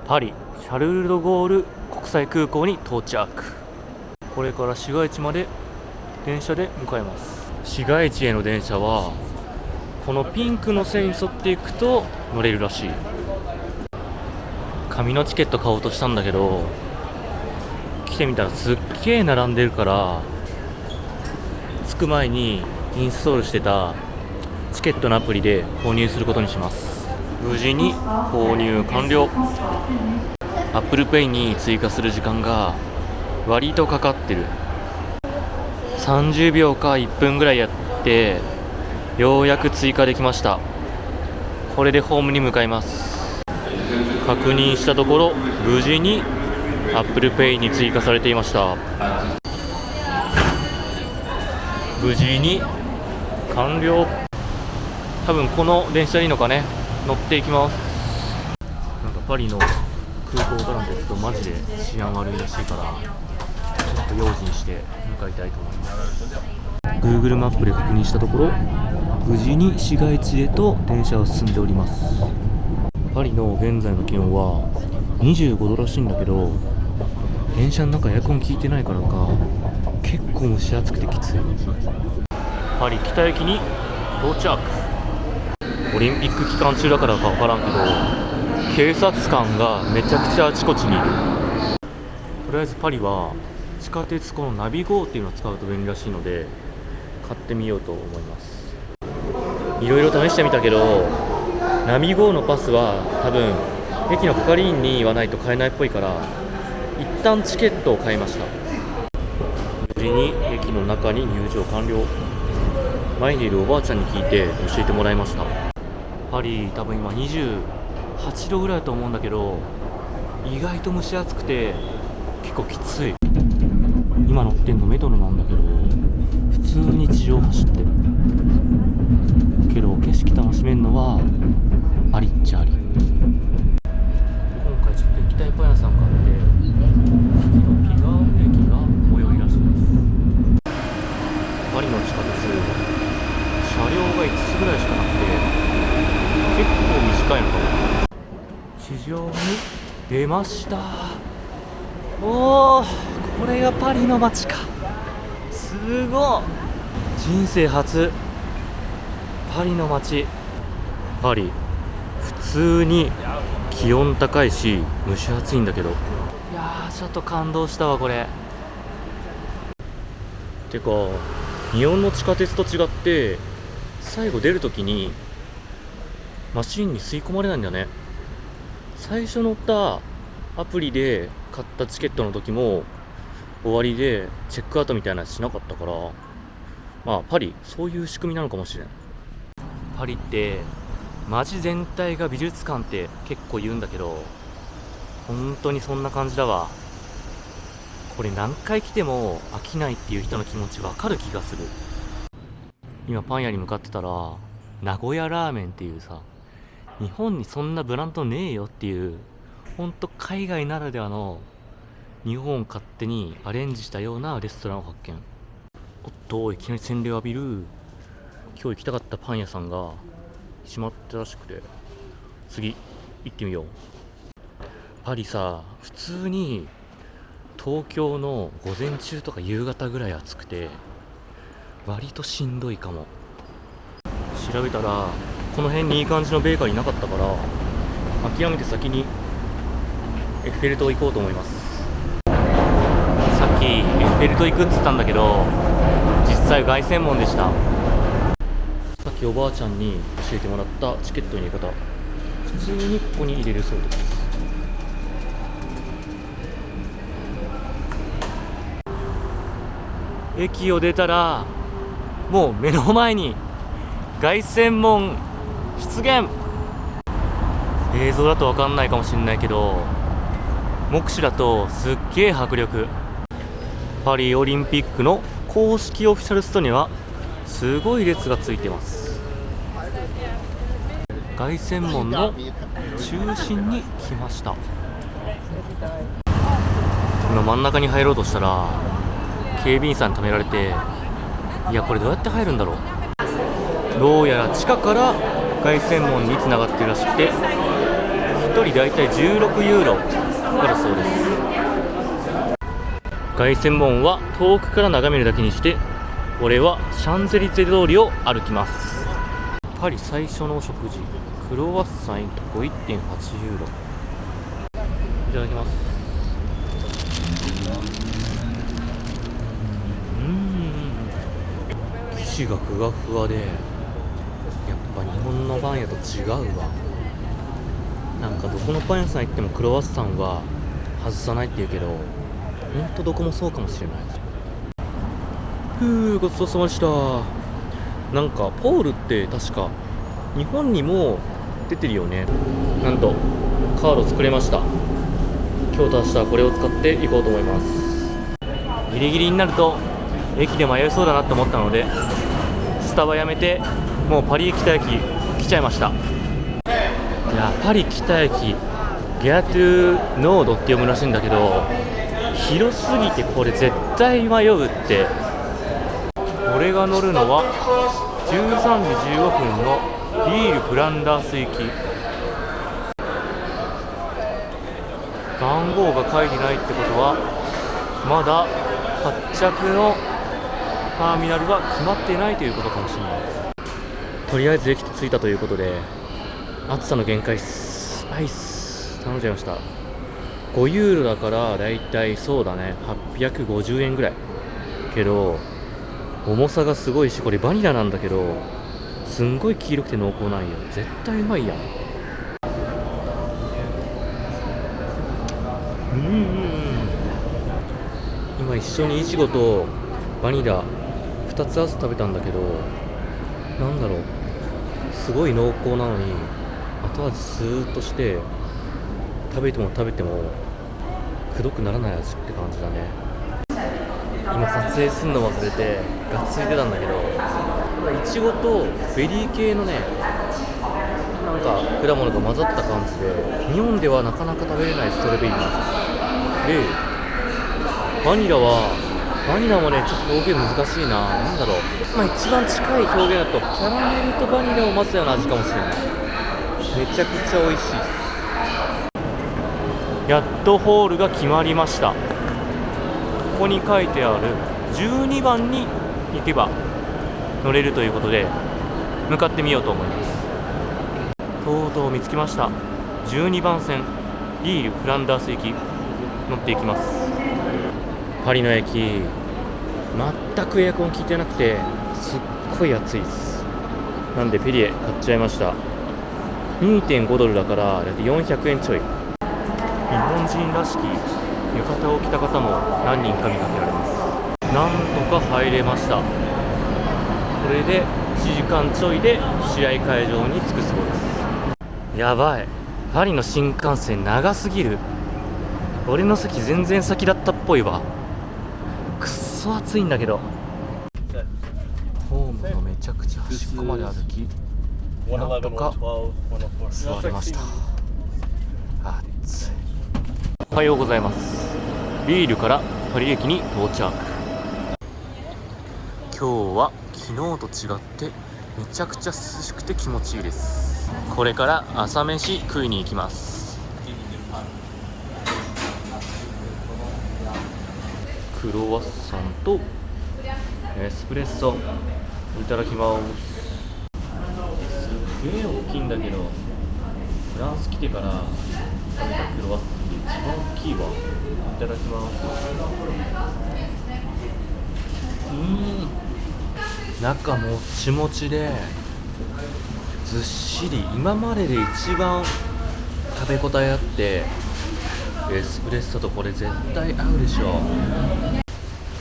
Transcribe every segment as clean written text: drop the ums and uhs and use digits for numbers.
パリシャルル・ド・ゴール国際空港に到着。これから市街地まで電車で向かいます。市街地への電車はこのピンクの線に沿っていくと乗れるらしい。紙のチケット買おうとしたんだけど、来てみたらすっげえ並んでるから、着く前にインストールしてたチケットのアプリで購入することにします。無事に購入完了。Apple Pay に追加する時間が割とかかってる。30秒か1分ぐらいやってようやく追加できました。これでホームに向かいます。確認したところ無事に Apple Pay に追加されていました。無事に完了。多分この電車でいいのかね。乗っていきます。なんかパリの空港からの鉄道マジで治安悪いらしいから、ちょっと用心して向かいたいと思います。 Google マップで確認したところ無事に市街地へと電車は進んでおります。パリの現在の気温は25度らしいんだけど、電車の中エアコン効いてないからか結構蒸し暑くてきつい。パリ北駅に到着。オリンピック期間中だからか分からんけど、警察官がめちゃくちゃあちこちにいる。とりあえずパリは地下鉄このナビゴーっていうのを使うと便利らしいので買ってみようと思います。いろいろ試してみたけど、ナビゴーのパスは多分駅の係員に言わないと買えないっぽいから、一旦チケットを買いました。無事に駅の中に入場完了。前にいるおばあちゃんに聞いて教えてもらいました。パリ多分今28度ぐらいだと思うんだけど、意外と蒸し暑くて結構きつい。今乗ってんのメトロなんだけど、普通に地上走ってるけど景色楽しめるのはありっちゃあり。今回ちょっと行きたいパン屋さんがあって、次のピガール駅が最寄りらしいです。パリの地下鉄車両が5つぐらいしかなくて結構短いのかも。地上に出ました。おー、これがパリの街か。すごい。人生初パリの街。パリ普通に気温高いし蒸し暑いんだけど、いやーちょっと感動したわこれ。てか日本の地下鉄と違って最後出るときにマシンに吸い込まれないんだね。最初乗ったアプリで買ったチケットの時も終わりでチェックアウトみたいなのしなかったから、まあパリそういう仕組みなのかもしれない。パリって街全体が美術館って結構言うんだけど、本当にそんな感じだわ。これ何回来ても飽きないっていう人の気持ちわかる気がする。今パン屋に向かってたら名古屋ラーメンっていうさ、日本にそんなブランドねえよっていう、ほんと海外ならではの日本を勝手にアレンジしたようなレストランを発見。おっといきなり洗礼を浴びる。今日行きたかったパン屋さんが閉まってたらしくて、次行ってみよう。パリさ、普通に東京の午前中とか夕方ぐらい暑くて割としんどいかも。調べたらこの辺にいい感じのベーカリーなかったから、諦めて先にエッフェル塔行こうと思います。さっきエッフェル塔行くっつったんだけど、実際凱旋門でした。さっきおばあちゃんに教えてもらったチケットの入れ方、普通にここに入れるそうです。駅を出たらもう目の前に凱旋門出現。映像だと分かんないかもしれないけど、目視だとすっげえ迫力。パリオリンピックの公式オフィシャルストにはすごい列がついてます。凱旋門の中心に来ました。今真ん中に入ろうとしたら警備員さんに止められて、いやこれどうやって入るんだろう。どうやら地下から凱旋門に繋がってるらしくて、一1人だいたい16ユーロだからそうです。凱旋門は遠くから眺めるだけにして、俺はシャンゼリゼ通りを歩きます。パリ最初の食事、クロワッサン1個 1.8 ユーロ。いただきます。生地がふわふわで、やっぱ日本のパン屋と違うわ。なんかどこのパン屋さん行ってもクロワッサンは外さないって言うけど、ほんとどこもそうかもしれない。ごちそうさまでした。なんかポールって確か日本にも出てるよね。なんとカード作れました。今日と明日はこれを使っていこうと思います。ギリギリになると駅で迷いそうだなと思ったので、スタバやめてもうパリ北駅来ちゃいました。いや、パリ北駅ゲアトゥノードって読むらしいんだけど、広すぎてこれ絶対迷うって。俺が乗るのは13時15分のリール・フランダース行き。番号が書いてないってことはまだ発着のターミナルは決まっていないということかもしれない。とりあえず駅着いたということで、暑さの限界っす。アイス頼んじゃいました。5ユーロだからだいたいそうだね850円ぐらいけど、重さがすごいし、これバニラなんだけどすんごい黄色くて濃厚なんよ。絶対うまいやん。今一緒にイチゴとバニラ2つ合わせて食べたんだけど、なんだろう、すごい濃厚なのに後味スーッとして、食べてもくどくならない味って感じだね。今撮影するの忘れてがっついてたんだけど、イチゴとベリー系のね、なんか果物が混ざった感じで、日本ではなかなか食べれないストロベリーなんですよ。でバニラもね、ちょっと表現難しいな。なんだろう、一番近い表現だとキャラメルとバニラを混ぜたような味かもしれない。めちゃくちゃ美味しいです。やっとホールが決まりました。ここに書いてある12番に行けば乗れるということで、向かってみようと思います。とうとう見つけました。12番線リール・フランダース行き乗っていきます。パリの駅全くエアコン効いてなくてすっごい暑いです。なんでペリエ買っちゃいました。 2.5 ドルだからだって400円ちょい。日本人らしき浴衣を着た方も何人か見かけられます。なんとか入れました。これで1時間ちょいで試合会場に着くそうです。やばい、パリの新幹線長すぎる。俺の席全然先だったっぽいわ。くっそ暑いんだけど。ホームのめちゃくちゃ端っこまで歩き、なんとか座れました。暑い。おはようございます。リールからパリ駅に到着。今日は昨日と違ってめちゃくちゃ涼しくて気持ちいいです。これから朝飯食いに行きます。クロワッサンとエスプレッソいただきます。すっげえ大きいんだけど、フランス来てから食べたクロワッサンで一番大きいわ。いただきます。中もっちもちでずっしり、今までで一番食べ応えあって、エスプレッソとこれ絶対合うでしょ。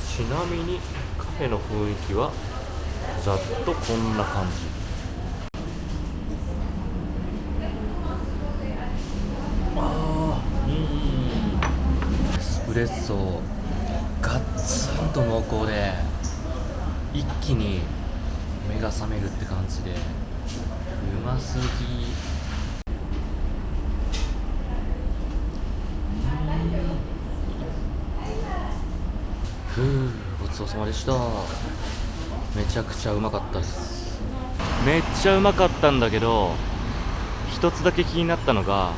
ちなみにカフェの雰囲気はざっとこんな感じ。エスプレッソガッツンと濃厚で一気に目が覚めるって感じでうますぎ。ごちそうさまでした。めちゃくちゃうまかったです。めっちゃうまかったんだけど、一つだけ気になったのが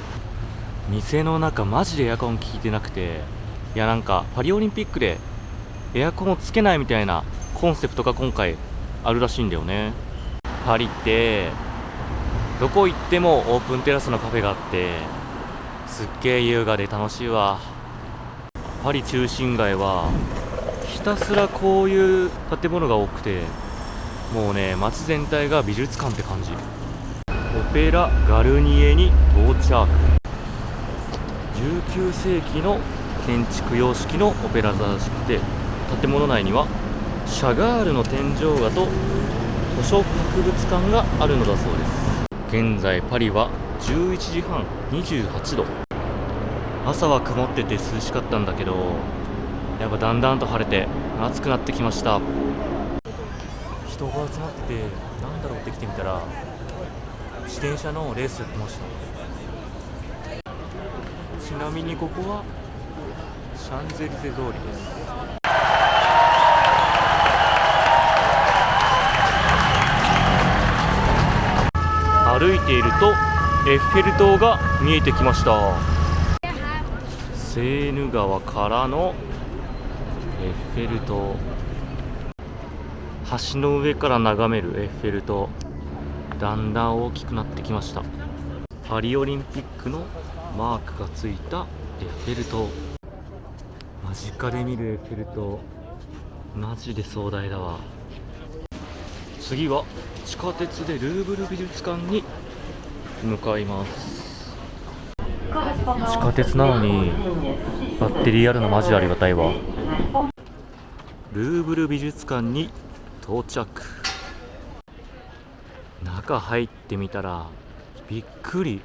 店の中マジでエアコン効いてなくて、いやなんかパリオリンピックでエアコンをつけないみたいなコンセプトが今回あるらしいんだよね。パリってどこ行ってもオープンテラスのカフェがあって、すっげえ優雅で楽しいわ。パリ中心街はひたすらこういう建物が多くて、もうね街全体が美術館って感じ。オペラガルニエに到着。19世紀の建築様式のオペラ座らしくて、建物内にはシャガールの天井画と図書博物館があるのだそうです。現在パリは11時半、28度。朝は曇ってて涼しかったんだけど、やっぱだんだんと晴れて暑くなってきました。人が集まってて、なんだろうって来てみたら自転車のレースやってました。ちなみにここはシャンゼリゼ通りです。歩いているとエッフェル塔が見えてきました。セーヌ川からのエッフェル塔、橋の上から眺めるエッフェル塔、だんだん大きくなってきました。パリオリンピックのマークがついたエッフェル塔、間近で見るエッフェル塔、マジで壮大だわ。次は地下鉄でルーブル美術館に向かいます。地下鉄なのにバッテリーあるのマジでありがたいわ。ルーブル美術館に到着。中入ってみたらびっくり、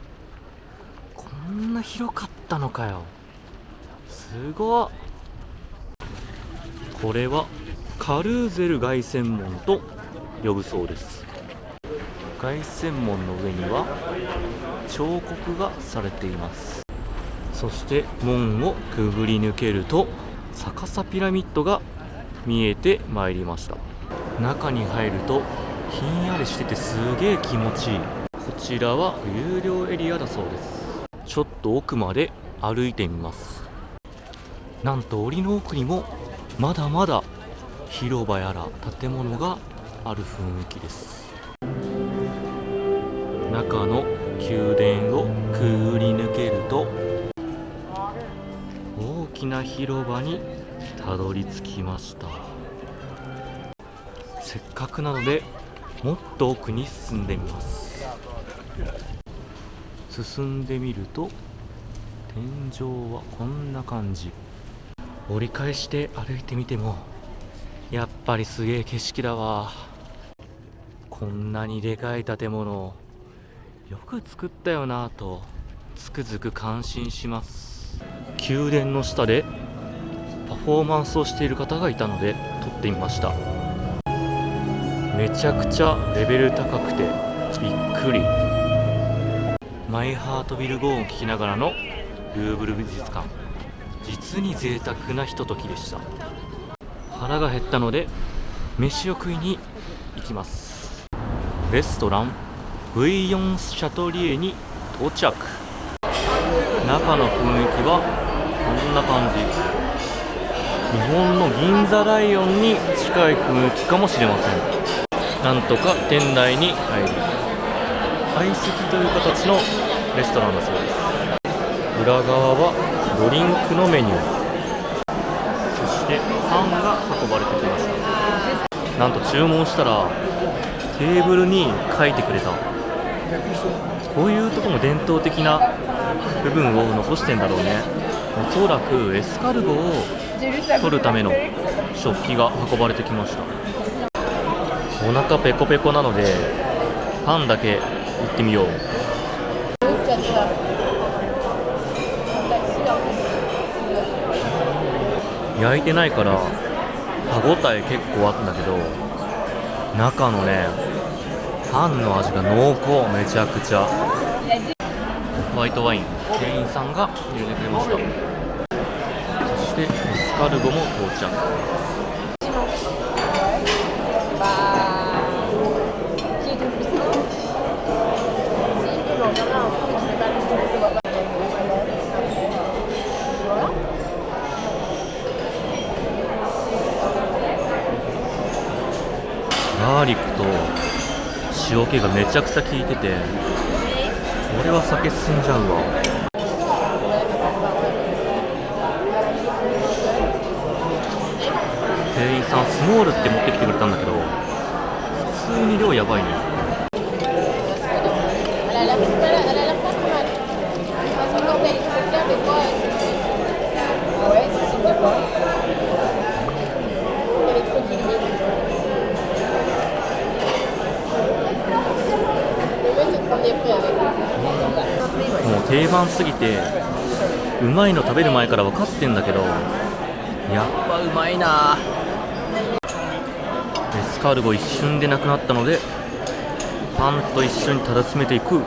こんな広かったのかよ、すごっ。これはカルーゼル凱旋門と呼ぶそうです。凱旋門の上には彫刻がされています。そして門をくぐり抜けると逆さピラミッドが見えてまいりました。中に入るとひんやりしててすげえ気持ちいい。こちらは有料エリアだそうです。ちょっと奥まで歩いてみます。なんと檻の奥にもまだまだ広場やら建物がある雰囲気です。中の宮殿をくぐり抜けると大きな広場にたどり着きました。せっかくなのでもっと奥に進んでみます。進んでみると天井はこんな感じ。折り返して歩いてみてもやっぱりすげえ景色だわ。こんなにでかい建物よく作ったよなぁとつくづく感心します。宮殿の下でパフォーマンスをしている方がいたので撮ってみました。めちゃくちゃレベル高くてびっくり。マイハートビルゴーンを聞きながらのルーブル美術館、実に贅沢なひとときでした。腹が減ったので飯を食いに行きます。レストランブイヨンシャトリエに到着。中の雰囲気はこんな感じ。日本の銀座ライオンに近い雰囲気かもしれません。なんとか店内に入り、相席という形のレストランだそうです。裏側はドリンクのメニュー、そしてパンが運ばれてきました。なんと注文したらテーブルに書いてくれた。こういうところも伝統的な部分を残してんだろうね。おそらくエスカルゴを取るための食器が運ばれてきました。お腹ペコペコなのでパンだけいってみよう。焼いてないから歯ごたえ結構あったんだけど、中のねパンの味が濃厚、めちゃくちゃ。ホワイトワイン、店員さんが入れてくれました。そしてエスカルゴも到着。ガーリックと塩気がめちゃくちゃ効いてて、これは酒進んじゃうわ。店員さんスモールって持ってきてくれたんだけど、普通に量やばいね。もう定番すぎてうまいの食べる前から分かってんだけど、やっぱうまいな。エスカルゴ一瞬でなくなったので、パンと一緒にただ詰めていく。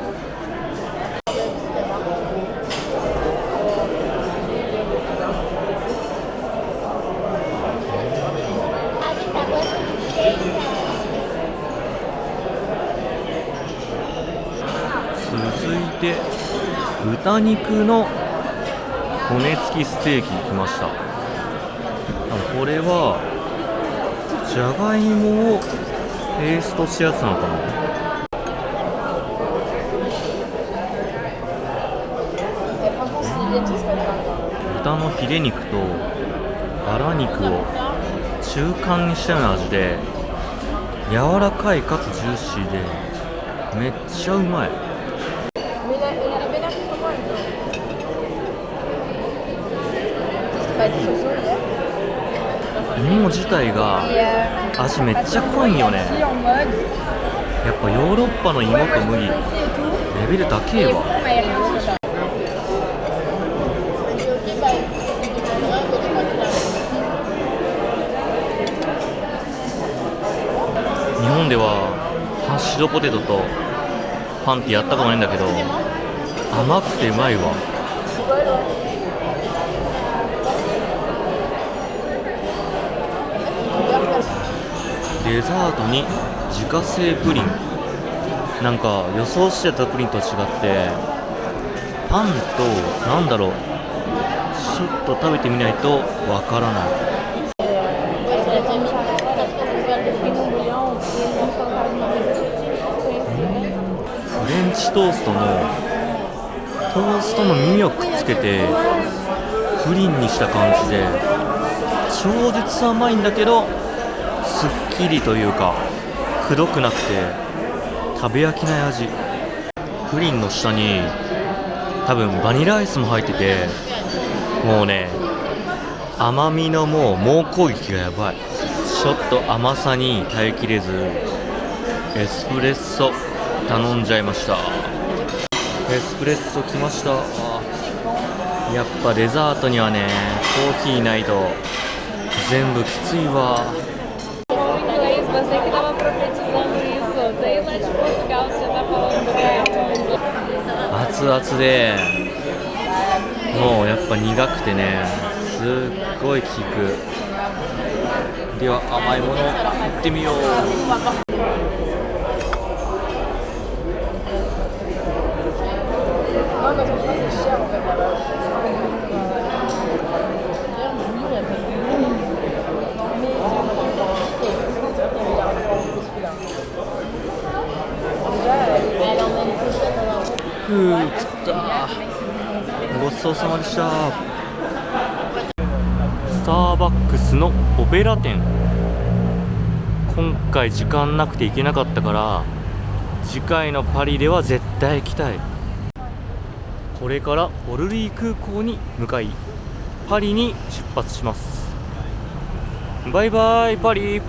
続いて豚肉の骨付きステーキ来ました。これはじゃがいもをペーストしたやつなのかな。豚のヒレ肉とバラ肉を中間にしたような味で、柔らかいかつジューシーでめっちゃうまい。芋自体が味めっちゃ濃いんよね。やっぱヨーロッパの芋と麦レベル高えわ。日本ではハッシュドポテトとパンってやったことないんだけど、甘くてうまいわ。デザートに自家製プリン。なんか予想してたプリンと違って、パンとなんだろう、ちょっと食べてみないとわからない。フレンチトーストの耳をくっつけてプリンにした感じで、超絶甘いんだけどすっきりというか、くどくなくて食べ飽きない味。プリンの下に多分バニラアイスも入ってて、もうね、甘みの猛攻撃がやばい。ちょっと甘さに耐えきれずエスプレッソ頼んじゃいました。エスプレッソ来ました。やっぱデザートにはね、コーヒーないと全部きついわ。熱々で、もうやっぱ苦くてね、すっごい効く。では甘いものいってみよう。食った。ごちそうさまでした。スターバックスのオペラ店、今回時間なくて行けなかったから、次回のパリでは絶対行きたい。これからオルリー空港に向かい、パリに出発します。バイバイパリ。